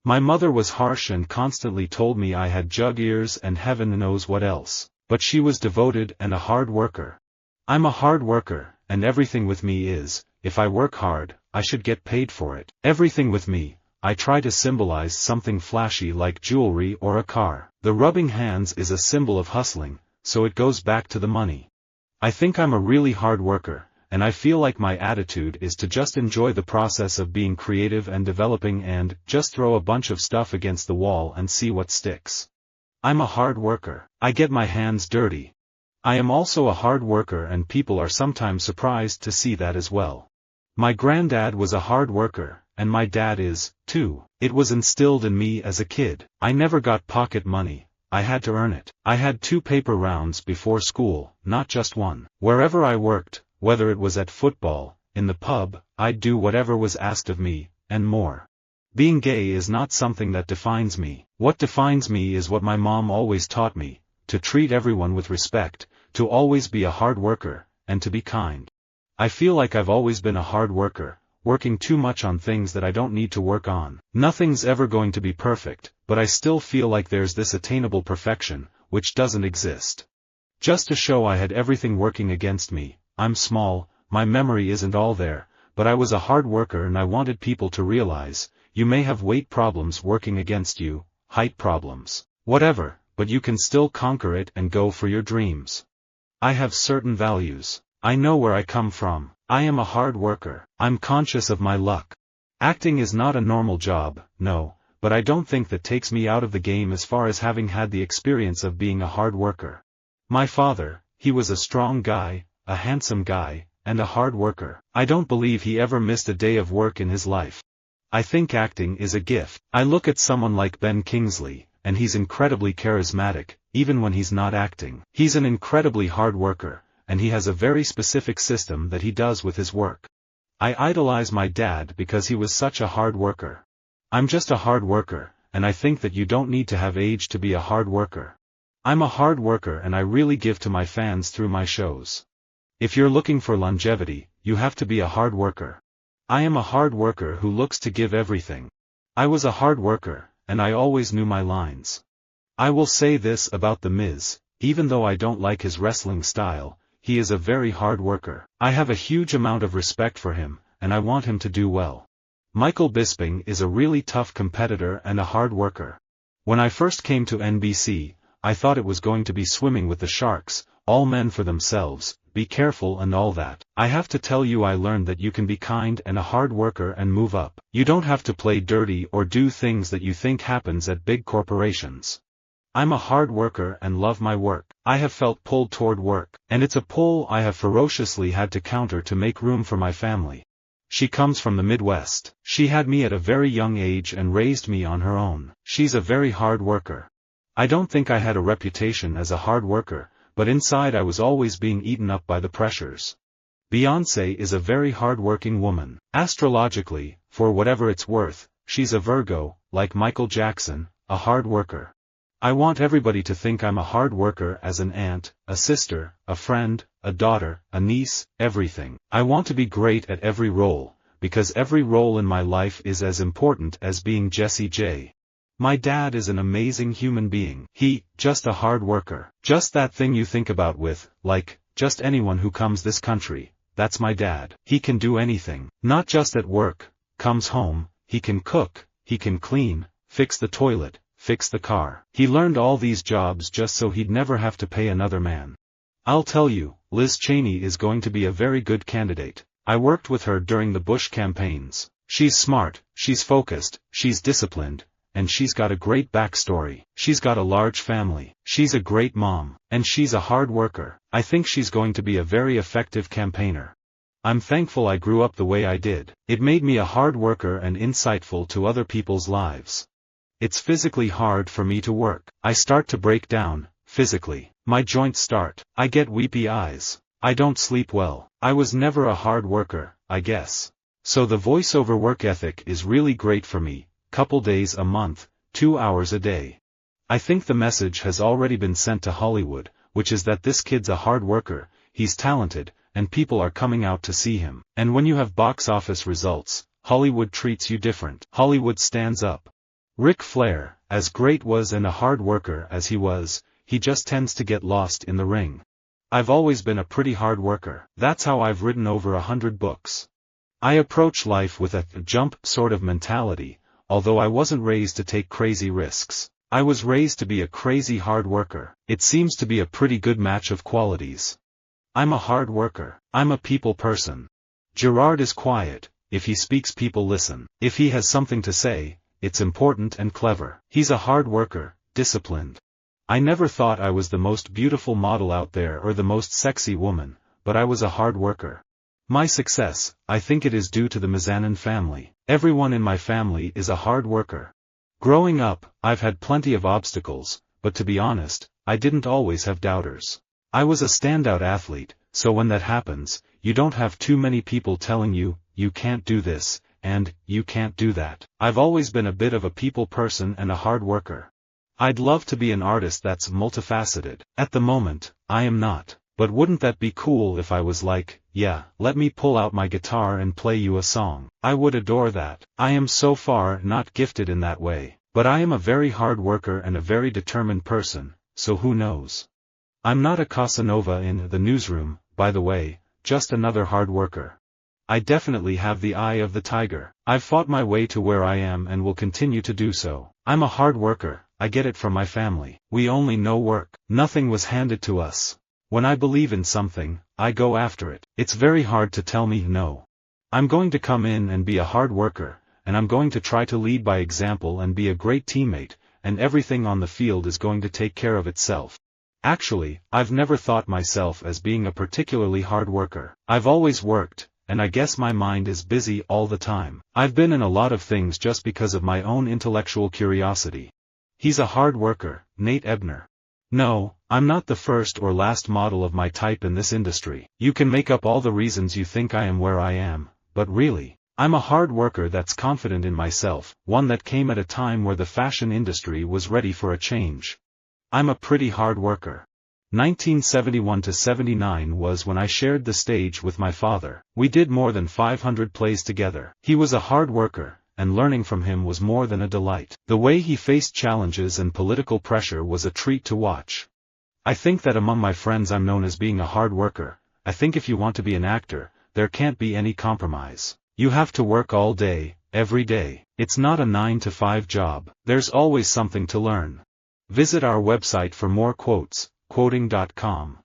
My mother was harsh and constantly told me I had jug ears and heaven knows what else, but she was devoted and a hard worker. I'm a hard worker, and everything with me is, if I work hard, I should get paid for it. Everything with me, I try to symbolize something flashy like jewelry or a car. The rubbing hands is a symbol of hustling, so it goes back to the money. I think I'm a really hard worker, and I feel like my attitude is to just enjoy the process of being creative and developing and just throw a bunch of stuff against the wall and see what sticks. I'm a hard worker. I get my hands dirty. I am also a hard worker and people are sometimes surprised to see that as well. My granddad was a hard worker, and my dad is, too. It was instilled in me as a kid. I never got pocket money. I had to earn it. I had 2 paper rounds before school, not just one. Wherever I worked, whether it was at football, in the pub, I'd do whatever was asked of me, and more. Being gay is not something that defines me. What defines me is what my mom always taught me, to treat everyone with respect, to always be a hard worker, and to be kind. I feel like I've always been a hard worker, working too much on things that I don't need to work on. Nothing's ever going to be perfect, but I still feel like there's this attainable perfection, which doesn't exist. Just to show I had everything working against me, I'm small, my memory isn't all there, but I was a hard worker and I wanted people to realize, you may have weight problems working against you, height problems, whatever, but you can still conquer it and go for your dreams. I have certain values. I know where I come from. I am a hard worker. I'm conscious of my luck. Acting is not a normal job, no, but I don't think that takes me out of the game as far as having had the experience of being a hard worker. My father, he was a strong guy, a handsome guy, and a hard worker. I don't believe he ever missed a day of work in his life. I think acting is a gift. I look at someone like Ben Kingsley, and he's incredibly charismatic, even when he's not acting. He's an incredibly hard worker, and he has a very specific system that he does with his work. I idolize my dad because he was such a hard worker. I'm just a hard worker, and I think that you don't need to have age to be a hard worker. I'm a hard worker and I really give to my fans through my shows. If you're looking for longevity, you have to be a hard worker. I am a hard worker who looks to give everything. I was a hard worker, and I always knew my lines. I will say this about The Miz, even though I don't like his wrestling style, he is a very hard worker. I have a huge amount of respect for him, and I want him to do well. Michael Bisping is a really tough competitor and a hard worker. When I first came to NBC, I thought it was going to be swimming with the sharks, all men for themselves, be careful and all that. I have to tell you I learned that you can be kind and a hard worker and move up. You don't have to play dirty or do things that you think happens at big corporations. I'm a hard worker and love my work. I have felt pulled toward work, and it's a pull I have ferociously had to counter to make room for my family. She comes from the Midwest. She had me at a very young age and raised me on her own. She's a very hard worker. I don't think I had a reputation as a hard worker, but inside I was always being eaten up by the pressures. Beyoncé is a very hard-working woman. Astrologically, for whatever it's worth, she's a Virgo, like Michael Jackson, a hard worker. I want everybody to think I'm a hard worker as an aunt, a sister, a friend, a daughter, a niece, everything. I want to be great at every role, because every role in my life is as important as being Jessie J. My dad is an amazing human being. Just a hard worker. Just that thing you think about with, like, just anyone who comes this country, that's my dad. He can do anything. Not just at work, comes home, he can cook, he can clean, fix the toilet, fix the car. He learned all these jobs just so he'd never have to pay another man. I'll tell you, Liz Cheney is going to be a very good candidate. I worked with her during the Bush campaigns. She's smart, she's focused, she's disciplined, and she's got a great backstory. She's got a large family. She's a great mom, and she's a hard worker. I think she's going to be a very effective campaigner. I'm thankful I grew up the way I did. It made me a hard worker and insightful to other people's lives. It's physically hard for me to work. I start to break down, physically. My joints start. I get weepy eyes. I don't sleep well. I was never a hard worker, I guess. So the voiceover work ethic is really great for me, couple days a month, 2 hours a day. I think the message has already been sent to Hollywood, which is that this kid's a hard worker, he's talented, and people are coming out to see him. And when you have box office results, Hollywood treats you different. Hollywood stands up. Ric Flair, as great was and a hard worker as he was, he just tends to get lost in the ring. I've always been a pretty hard worker. That's how I've written over 100 books. I approach life with a jump sort of mentality, although I wasn't raised to take crazy risks. I was raised to be a crazy hard worker. It seems to be a pretty good match of qualities. I'm a hard worker. I'm a people person. Gerard is quiet. If he speaks, people listen. If he has something to say, it's important and clever. He's a hard worker, disciplined. I never thought I was the most beautiful model out there or the most sexy woman, but I was a hard worker. My success, I think it is due to the Mizanin family. Everyone in my family is a hard worker. Growing up, I've had plenty of obstacles, but to be honest, I didn't always have doubters. I was a standout athlete, so when that happens, you don't have too many people telling you, you can't do this, and, you can't do that. I've always been a bit of a people person and a hard worker. I'd love to be an artist that's multifaceted. At the moment, I am not. But wouldn't that be cool if I was like, yeah, let me pull out my guitar and play you a song? I would adore that. I am so far not gifted in that way. But I am a very hard worker and a very determined person, so who knows? I'm not a Casanova in the newsroom, by the way, just another hard worker. I definitely have the eye of the tiger. I've fought my way to where I am and will continue to do so. I'm a hard worker, I get it from my family. We only know work. Nothing was handed to us. When I believe in something, I go after it. It's very hard to tell me no. I'm going to come in and be a hard worker, and I'm going to try to lead by example and be a great teammate, and everything on the field is going to take care of itself. Actually, I've never thought myself as being a particularly hard worker. I've always worked, and I guess my mind is busy all the time. I've been in a lot of things just because of my own intellectual curiosity. He's a hard worker, Nate Ebner. No, I'm not the first or last model of my type in this industry. You can make up all the reasons you think I am where I am, but really, I'm a hard worker that's confident in myself, one that came at a time where the fashion industry was ready for a change. I'm a pretty hard worker. 1971 to 79 was when I shared the stage with my father. We did more than 500 plays together. He was a hard worker, and learning from him was more than a delight. The way he faced challenges and political pressure was a treat to watch. I think that among my friends I'm known as being a hard worker. I think if you want to be an actor, there can't be any compromise. You have to work all day, every day. It's not a 9-to-5 job. There's always something to learn. Visit our website for more quotes, quoting.com.